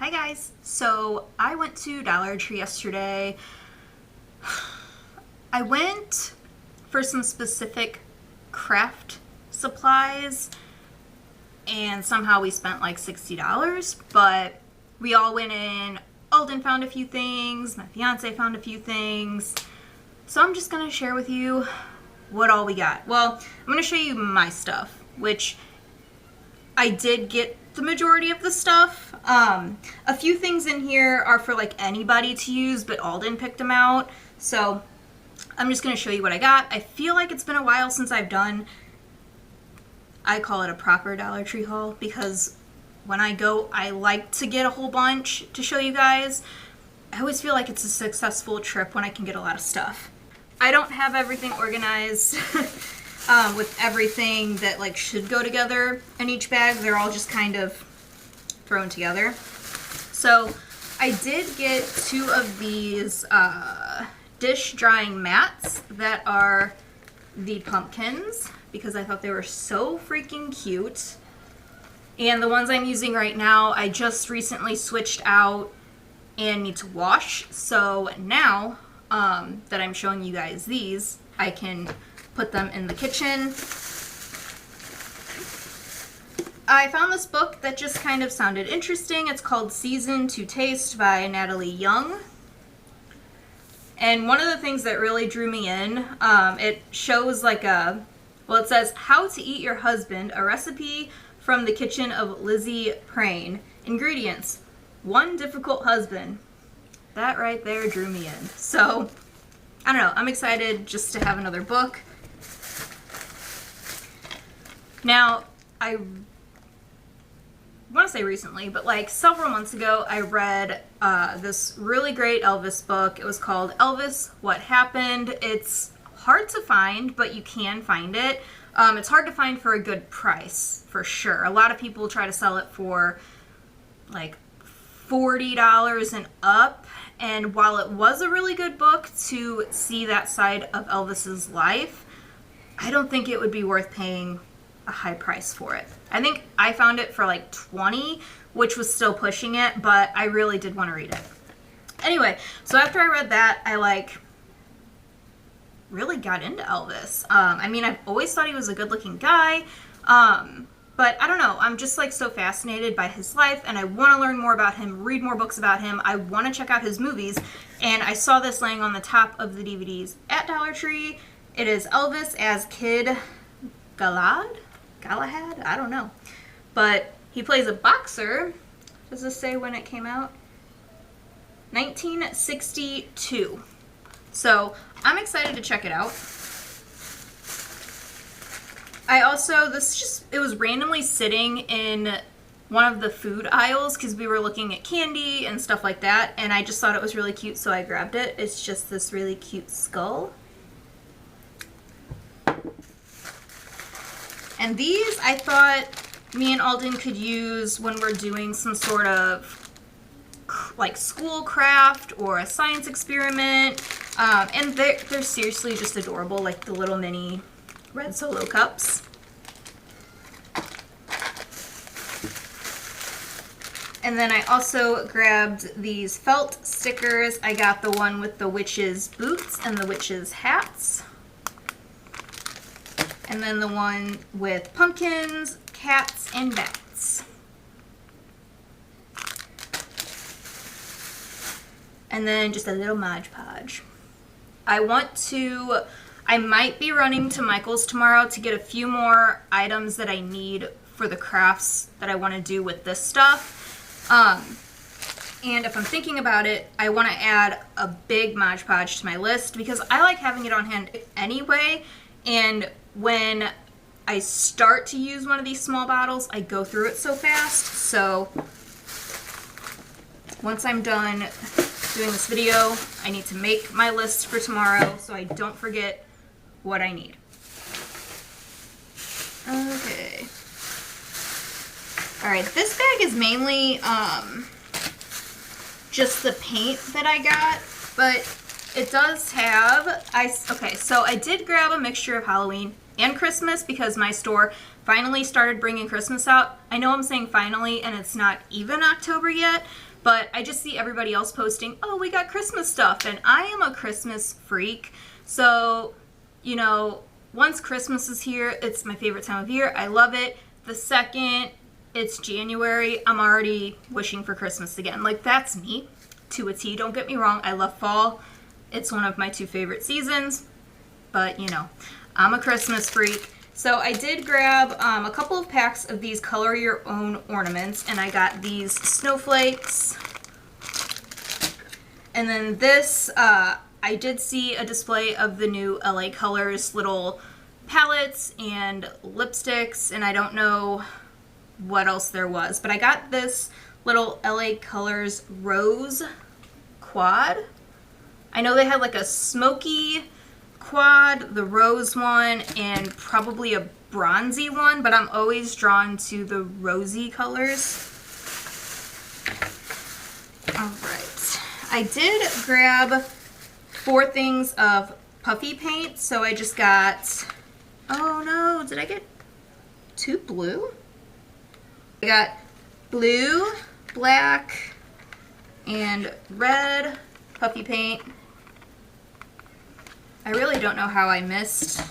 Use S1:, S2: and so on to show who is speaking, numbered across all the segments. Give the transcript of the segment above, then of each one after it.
S1: Hi guys. So I went to Dollar Tree yesterday. I went for some specific craft supplies and somehow we spent like $60, but we all went in. Alden found a few things, my fiance found a few things. So I'm just gonna share with you what all we got. Well, I'm gonna show you my stuff, which I did get the majority of the stuff. A few things in here are for like anybody to use, but Alden picked them out. So I'm just gonna show you what I got. I feel like it's been a while since I've done, I call it a proper Dollar Tree haul, because when I go, I like to get a whole bunch to show you guys. I always feel like it's a successful trip when I can get a lot of stuff. I don't have everything organized with everything that like should go together in each bag. They're all just kind of thrown together. So I did get 2 of these dish drying mats that are the pumpkins because I thought they were so freaking cute. And the ones I'm using right now, I just recently switched out and need to wash. So now that I'm showing you guys these, I can put them in the kitchen. I found this book that just kind of sounded interesting. It's called Season to Taste by Natalie Young. And one of the things that really drew me in, it shows like a, well, it says, How to Eat Your Husband, a recipe from the kitchen of Lizzie Prain. Ingredients: 1 difficult husband. That right there drew me in. So, I don't know, I'm excited just to have another book. Now, I want to say recently, but like several months ago, I read this really great Elvis book. It was called Elvis, What Happened? It's hard to find, but you can find it. It's hard to find for a good price, for sure. A lot of people try to sell it for like $40 and up. And while it was a really good book to see that side of Elvis's life, I don't think it would be worth paying a high price for it. I think I found it for like $20, which was still pushing it, but I really did want to read it. Anyway, so after I read that, I like really got into Elvis. I mean, I've always thought he was a good-looking guy, but I don't know. I'm just like so fascinated by his life, and I want to learn more about him, read more books about him. I want to check out his movies, and I saw this laying on the top of the DVDs at Dollar Tree. It is Elvis as Kid Galad? Galahad? I don't know. But he plays a boxer. Does this say when it came out? 1962. So I'm excited to check it out. I also, it was randomly sitting in one of the food aisles because we were looking at candy and stuff like that, and I just thought it was really cute, so I grabbed it. It's just this really cute skull. And these, I thought me and Alden could use when we're doing some sort of like school craft or a science experiment. And they're seriously just adorable, like the little mini red Solo cups. And then I also grabbed these felt stickers. I got the one with the witch's boots and the witch's hats. And then the one with pumpkins, cats, and bats. And then just a little Mod Podge. I might be running to Michael's tomorrow to get a few more items that I need for the crafts that I want to do with this stuff. And if I'm thinking about it, I want to add a big Mod Podge to my list because I like having it on hand anyway. And when I start to use one of these small bottles, I go through it so fast. So once I'm done doing this video, I need to make my list for tomorrow so I don't forget what I need. Okay. Alright, this bag is mainly just the paint that I got, but it does have, okay, so I did grab a mixture of Halloween and Christmas because my store finally started bringing Christmas out. I know I'm saying finally and it's not even October yet, But I just see everybody else posting, oh, we got Christmas stuff, and I am a Christmas freak. So, you know, once Christmas is here, it's my favorite time of year. I love it. The second it's January, I'm already wishing for Christmas again. Like, that's me to a T. Don't get me wrong. I love fall. It's one of my 2 favorite seasons. But, you know, I'm a Christmas freak. So I did grab a couple of packs of these color your own ornaments, and I got these snowflakes. And then this, I did see a display of the new LA Colors little palettes and lipsticks, and I don't know what else there was, but I got this little LA Colors rose quad. I know they had like a smoky quad, the rose one, and probably a bronzy one, but I'm always drawn to the rosy colors. Alright, I did grab 4 things of Puffy Paint, so I just got, oh no, did I get 2 blue? I got blue, black, and red Puffy Paint. I really don't know how I missed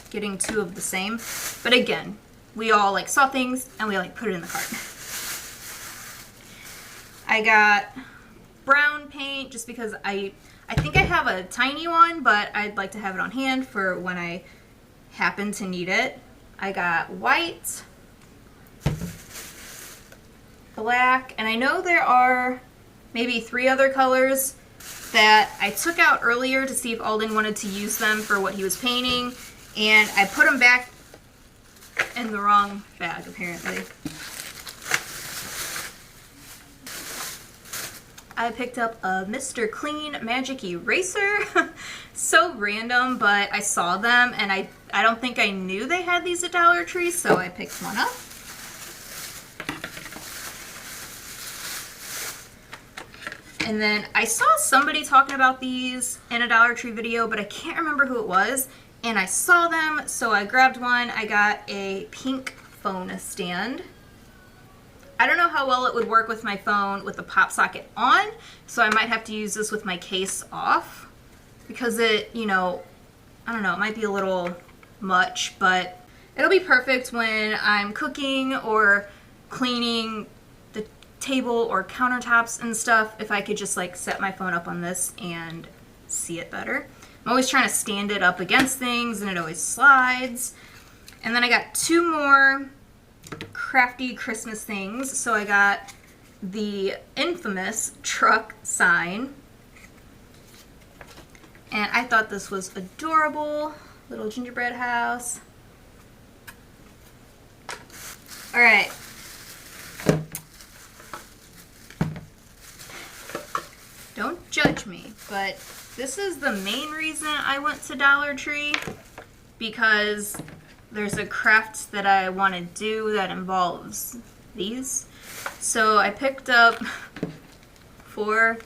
S1: getting 2 of the same, but again, we all like saw things and we like put it in the cart. I got brown paint just because I think I have a tiny one, but I'd like to have it on hand for when I happen to need it. I got white, black, and I know there are maybe 3 other colors that I took out earlier to see if Alden wanted to use them for what he was painting, and I put them back in the wrong bag apparently. I picked up a Mr. Clean Magic Eraser. So random, but I saw them and I don't think I knew they had these at Dollar Tree, so I picked one up. And then I saw somebody talking about these in a Dollar Tree video, but I can't remember who it was. And I saw them, so I grabbed one. I got a pink phone stand. I don't know how well it would work with my phone with the pop socket on, so I might have to use this with my case off. Because it, you know, I don't know, it might be a little much, but it'll be perfect when I'm cooking or cleaning table or countertops and stuff, if I could just like set my phone up on this and see it better. I'm always trying to stand it up against things and it always slides. And then I got 2 more crafty Christmas things. So I got the infamous truck sign, and I thought this was adorable. Little gingerbread house. Alright, don't judge me, but this is the main reason I went to Dollar Tree, because there's a craft that I want to do that involves these. So I picked up 4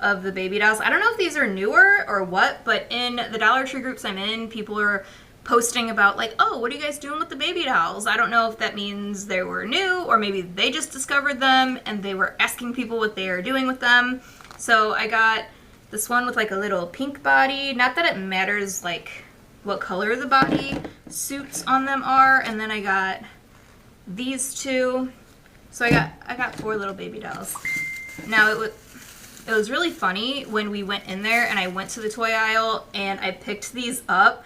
S1: of the baby dolls. I don't know if these are newer or what, but in the Dollar Tree groups I'm in, people are posting about like, oh, what are you guys doing with the baby dolls? I don't know if that means they were new or maybe they just discovered them and they were asking people what they are doing with them. So I got this one with like a little pink body. Not that it matters like what color the body suits on them are. And then I got these 2. So I got 4 little baby dolls. Now it was really funny when we went in there and I went to the toy aisle and I picked these up.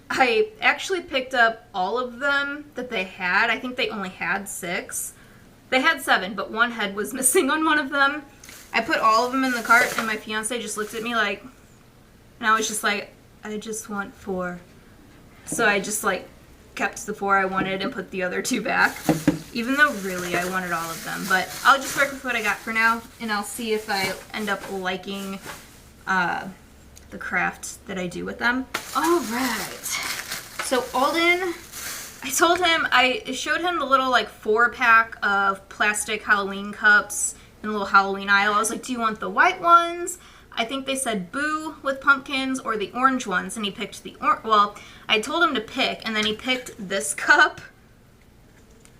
S1: I actually picked up all of them that they had. I think they only had 6. They had 7, but one head was missing on one of them. I put all of them in the cart and my fiance just looked at me like, and I was just like, I just want 4. So I just like kept the 4 I wanted and put the other 2 back, even though really I wanted all of them. But I'll just work with what I got for now, and I'll see if I end up liking the craft that I do with them. All right. So Alden, I told him, I showed him the little like 4-pack of plastic Halloween cups in the little Halloween aisle. I was like, do you want the white ones? I think they said boo with pumpkins, or the orange ones, and he picked the well, I told him to pick, and then he picked this cup,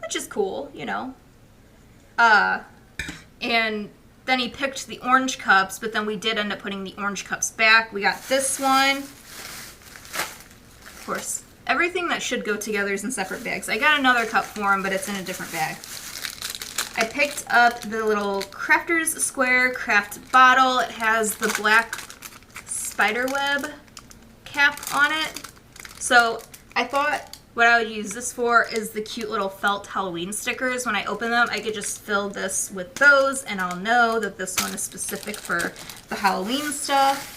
S1: which is cool, you know. And Then he picked the orange cups, but then we did end up putting the orange cups back. We got this one. Of course, everything that should go together is in separate bags. I got another cup for him, but it's in a different bag. I picked up the little Crafter's Square craft bottle. It has the black spiderweb cap on it. So I thought what I would use this for is the cute little felt Halloween stickers. When I open them, I could just fill this with those, and I'll know that this one is specific for the Halloween stuff.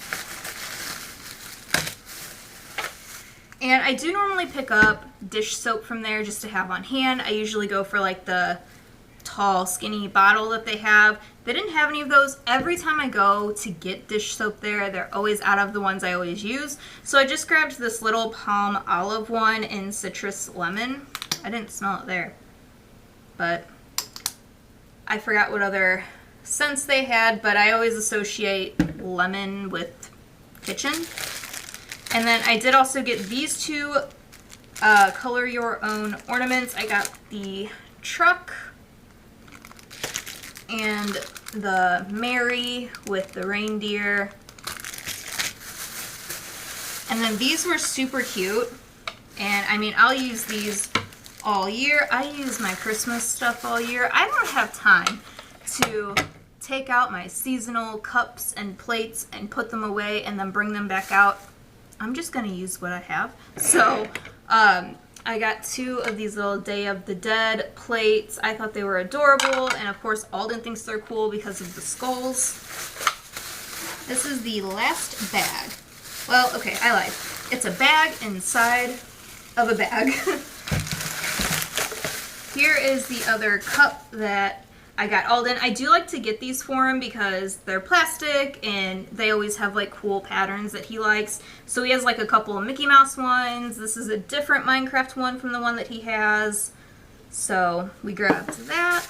S1: And I do normally pick up dish soap from there just to have on hand. I usually go for like the tall, skinny bottle that they have. They didn't have any of those. Every time I go to get dish soap there, they're always out of the ones I always use. So I just grabbed this little palm olive one in citrus lemon. I didn't smell it there, but I forgot what other scents they had, but I always associate lemon with kitchen. And then I did also get these two color your own ornaments. I got the truck and the Mary with the reindeer. And then these were super cute. And I mean, I'll use these all year. I use my Christmas stuff all year. I don't have time to take out my seasonal cups and plates and put them away and then bring them back out. I'm just gonna use what I have. So I got two of these little Day of the Dead plates. I thought they were adorable, and of course Alden thinks they're cool because of the skulls. This is the last bag. Well, okay, I lied. It's a bag inside of a bag. Here is the other cup that I got Alden. I do like to get these for him because they're plastic and they always have like cool patterns that he likes. So he has like a couple of Mickey Mouse ones. This is a different Minecraft one from the one that he has. So we grabbed that.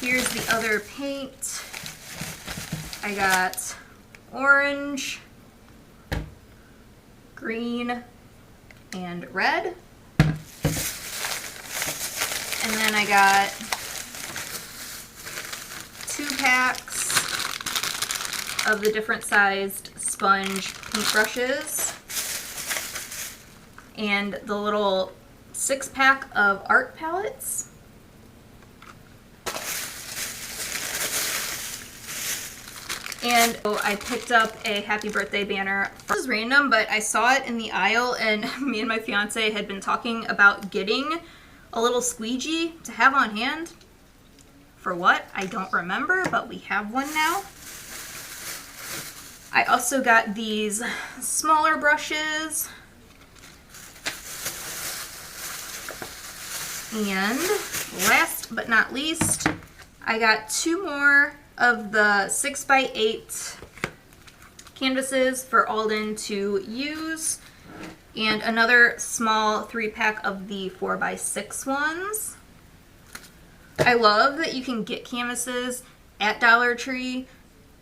S1: Here's the other paint. I got orange, green, and red. And then I got 2 packs of the different sized sponge paintbrushes and the little 6-pack of art palettes. And I picked up a happy birthday banner. This is random, but I saw it in the aisle and me and my fiance had been talking about getting a little squeegee to have on hand. For what? I don't remember, but we have one now. I also got these smaller brushes. And last but not least, I got 2 more of the 6x8 canvases for Alden to use, and another small 3-pack of the 4x6 ones. I love that you can get canvases at Dollar Tree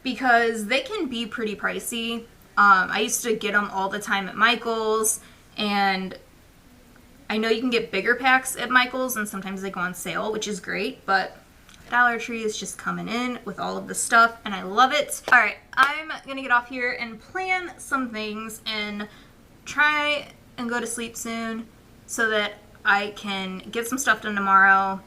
S1: because they can be pretty pricey. I used to get them all the time at Michael's, and I know you can get bigger packs at Michael's and sometimes they go on sale, which is great, but Dollar Tree is just coming in with all of the stuff and I love it. All right, I'm gonna get off here and plan some things and try and go to sleep soon so that I can get some stuff done tomorrow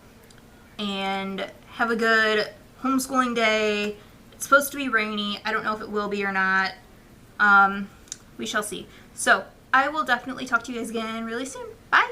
S1: and have a good homeschooling day. It's supposed to be rainy. I don't know if it will be or not. We shall see. So I will definitely talk to you guys again really soon. Bye.